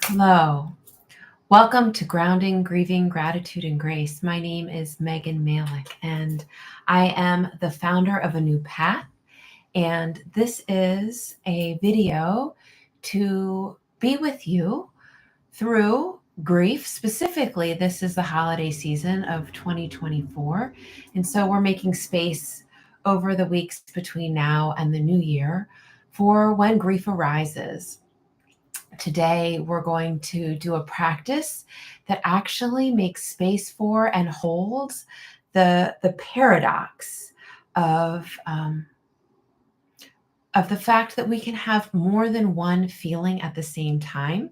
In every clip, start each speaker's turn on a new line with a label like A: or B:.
A: Hello. Welcome to Grounding, Grieving, Gratitude, and Grace. My name is Megan Malick, and I am the founder of A New Path. And this is a video to be with you through grief. Specifically, this is the holiday season of 2024. And so we're making space over the weeks between now and the new year for when grief arises. Today, we're going to do a practice that actually makes space for and holds the paradox of the fact that we can have more than one feeling at the same time.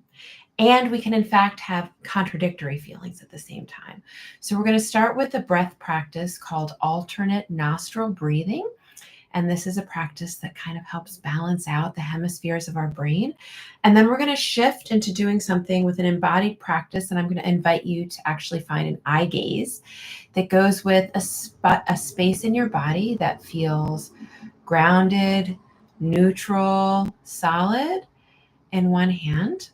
A: And we can, in fact, have contradictory feelings at the same time. So we're going to start with a breath practice called alternate nostril breathing. And this is a practice that kind of helps balance out the hemispheres of our brain. And then we're going to shift into doing something with an embodied practice. And I'm going to invite you to actually find an eye gaze that goes with a space in your body that feels grounded, neutral, solid in one hand.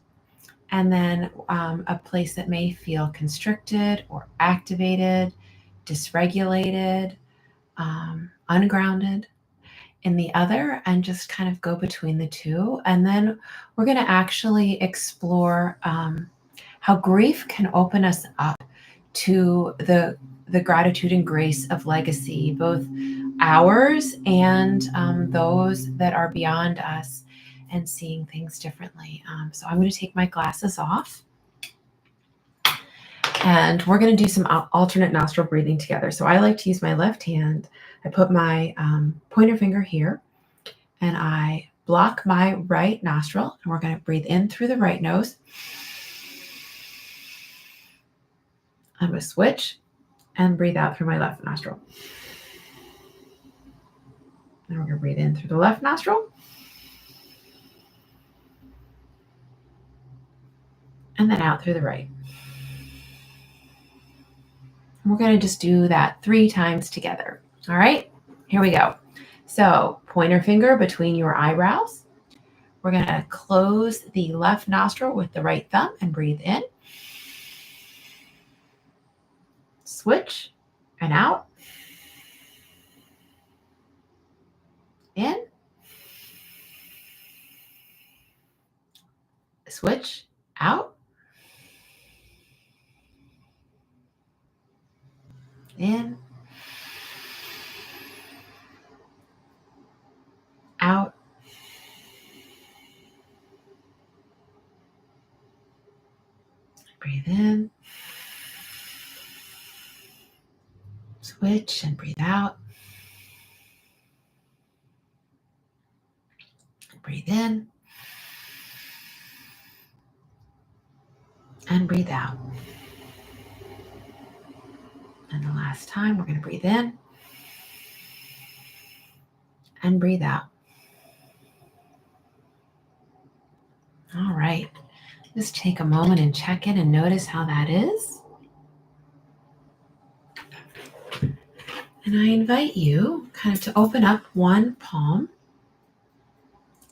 A: And then a place that may feel constricted or activated, dysregulated, ungrounded in the other, and just kind of go between the two. And then we're going to actually explore how grief can open us up to the gratitude and grace of legacy, both ours and those that are beyond us, and seeing things differently. So I'm going to take my glasses off, and we're going to do some alternate nostril breathing together. So I like to use my left hand. I put my pointer finger here, and I block my right nostril, and we're going to breathe in through the right nose. I'm going to switch and breathe out through my left nostril. And we're going to breathe in through the left nostril. And then out through the right. We're going to just do that 3 times together. All right, here we go. So pointer finger between your eyebrows. We're going to close the left nostril with the right thumb and breathe in. Switch and out. In. Switch out. In. Out. Breathe in. Switch and breathe out. Breathe in. And breathe out. And the last time, we're going to breathe in. And breathe out. All right. Just take a moment and check in and notice how that is. And I invite you kind of to open up one palm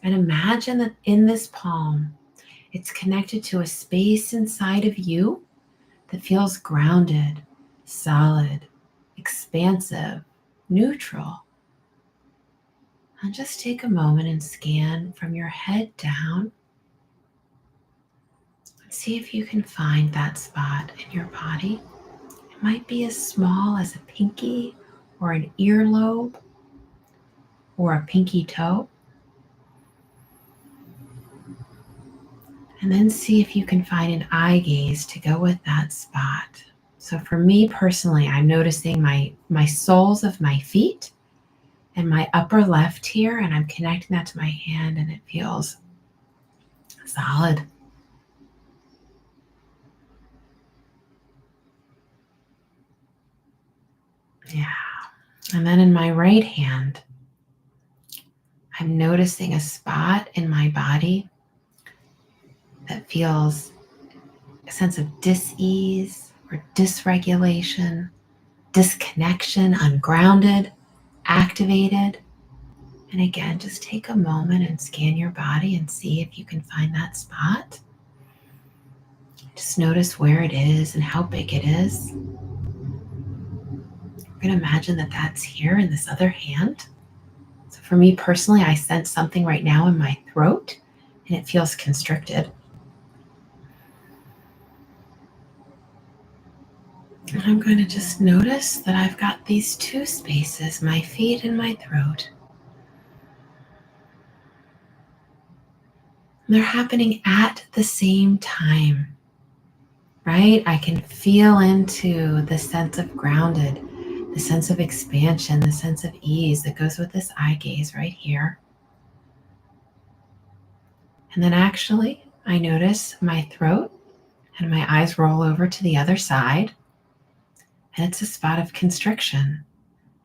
A: and imagine that in this palm, it's connected to a space inside of you that feels grounded, solid, expansive, neutral. And just take a moment and scan from your head down. See if you can find that spot in your body. It might be as small as a pinky or an earlobe or a pinky toe. And then see if you can find an eye gaze to go with that spot. So for me personally, I'm noticing my soles of my feet and my upper left here, and I'm connecting that to my hand, and it feels solid. Yeah. And then in my right hand, I'm noticing a spot in my body that feels a sense of dis-ease or dysregulation, disconnection, ungrounded. activated. And again, just take a moment and scan your body and see if you can find that spot. Just notice where it is and how big it is. We're going to imagine that that's here in this other hand. So for me personally, I sense something right now in my throat and it feels constricted. And I'm going to just notice that I've got these two spaces, my feet and my throat. And they're happening at the same time, right? I can feel into the sense of grounded, the sense of expansion, the sense of ease that goes with this eye gaze right here. And then actually, I notice my throat and my eyes roll over to the other side. And it's a spot of constriction.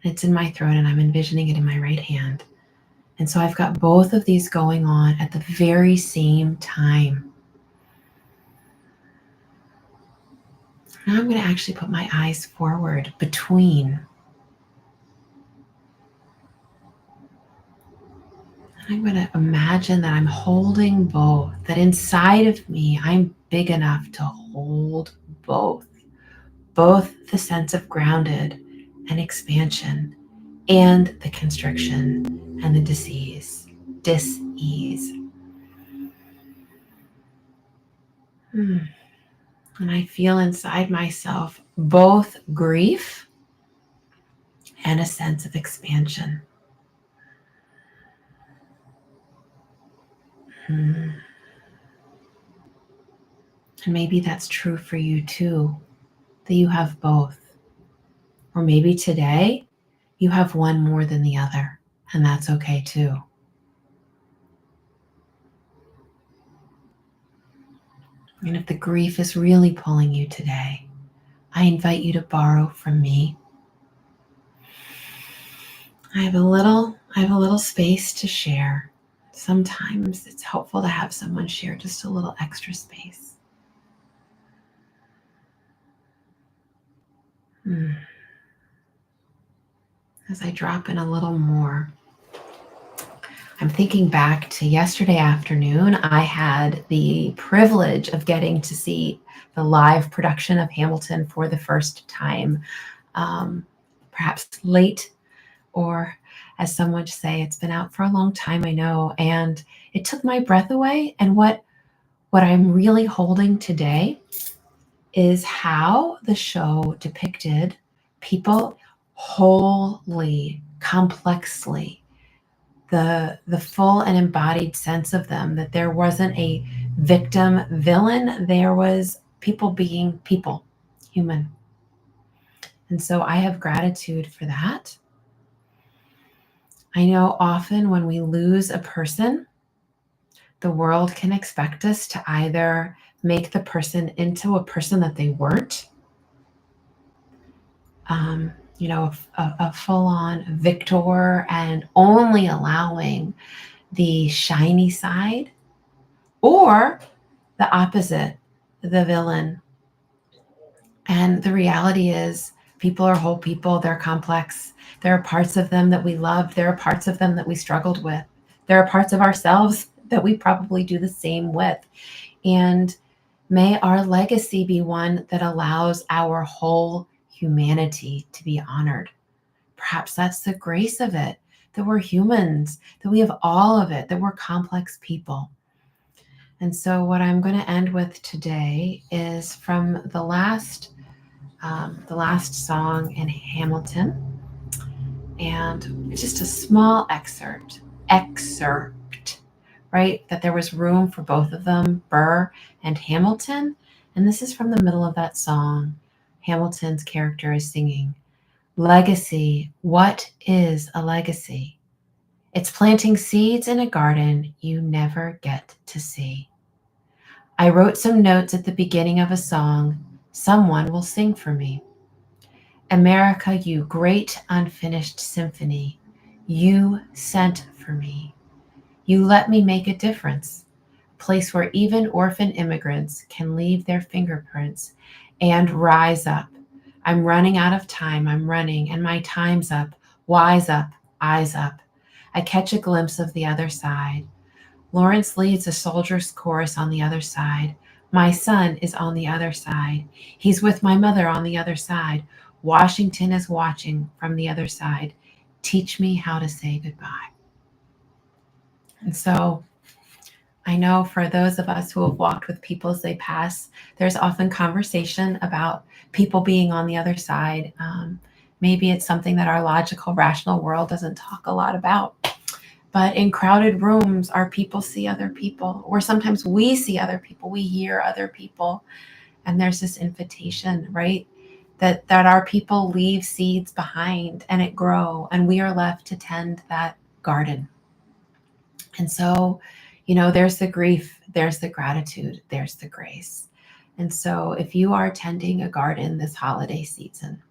A: It's in my throat and I'm envisioning it in my right hand. And so I've got both of these going on at the very same time. Now I'm going to actually put my eyes forward between. And I'm going to imagine that I'm holding both, that inside of me, I'm big enough to hold both the sense of grounded and expansion and the constriction and the dis-ease. And I feel inside myself both grief and a sense of expansion. And maybe that's true for you too, that you have both. Or maybe today you have one more than the other, and that's okay too. And if the grief is really pulling you today, I invite you to borrow from me. I have a little space to share. Sometimes it's helpful to have someone share just a little extra space. As I drop in a little more, I'm thinking back to yesterday afternoon. I had the privilege of getting to see the live production of Hamilton for the first time, perhaps late, or as some would say, it's been out for a long time, I know, and it took my breath away. And what I'm really holding today is how the show depicted people wholly, complexly, the full and embodied sense of them, that there wasn't a victim villain, there was people being people, human. And so I have gratitude for that. I know often when we lose a person, the world can expect us to either make the person into a person that they weren't, a full-on victor and only allowing the shiny side, or the opposite, the villain. And the reality is people are whole people. They're complex. There are parts of them that we love. There are parts of them that we struggled with. There are parts of ourselves that we probably do the same with. And may our legacy be one that allows our whole humanity to be honored. Perhaps that's the grace of it, that we're humans, that we have all of it, that we're complex people. And so what I'm going to end with today is from the last song in Hamilton, and it's just a small excerpt, right? That there was room for both of them, Burr and Hamilton. And this is from the middle of that song. Hamilton's character is singing, "Legacy, what is a legacy? It's planting seeds in a garden you never get to see. I wrote some notes at the beginning of a song someone will sing for me. America, you great unfinished symphony, you sent for me. You let me make a difference, a place where even orphan immigrants can leave their fingerprints and rise up. I'm running out of time, I'm running, and my time's up. Wise up, eyes up. I catch a glimpse of the other side. Lawrence leads a soldier's chorus on the other side. My son is on the other side. He's with my mother on the other side. Washington is watching from the other side. Teach me how to say goodbye. And so I know for those of us who have walked with people as they pass, there's often conversation about people being on the other side. Maybe it's something that our logical, rational world doesn't talk a lot about. But in crowded rooms, our people see other people, or sometimes we see other people, we hear other people. And there's this invitation, right? That our people leave seeds behind and it grow, and we are left to tend that garden. And so, there's the grief, there's the gratitude, there's the grace. And so if you are tending a garden this holiday season,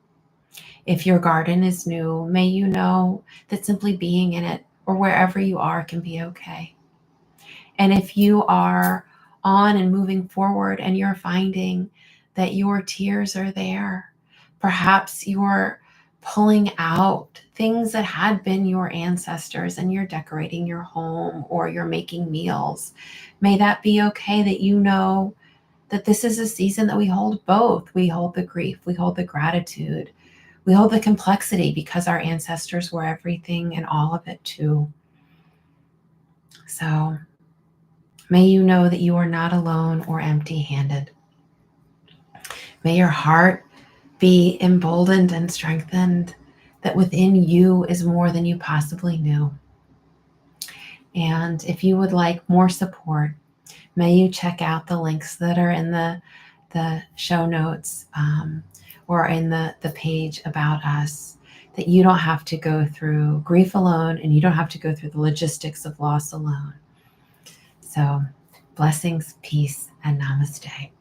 A: if your garden is new, may you know that simply being in it or wherever you are can be okay. And if you are on and moving forward and you're finding that your tears are there, perhaps you're pulling out things that had been your ancestors and you're decorating your home or you're making meals, may that be okay, that you know that this is a season that we hold both. We hold the grief, we hold the gratitude, we hold the complexity because our ancestors were everything and all of it too. So may you know that you are not alone or empty-handed. May your heart be emboldened and strengthened, that within you is more than you possibly knew. And if you would like more support, may you check out the links that are in the show notes or in the page about us, that you don't have to go through grief alone and you don't have to go through the logistics of loss alone. So blessings, peace, and namaste.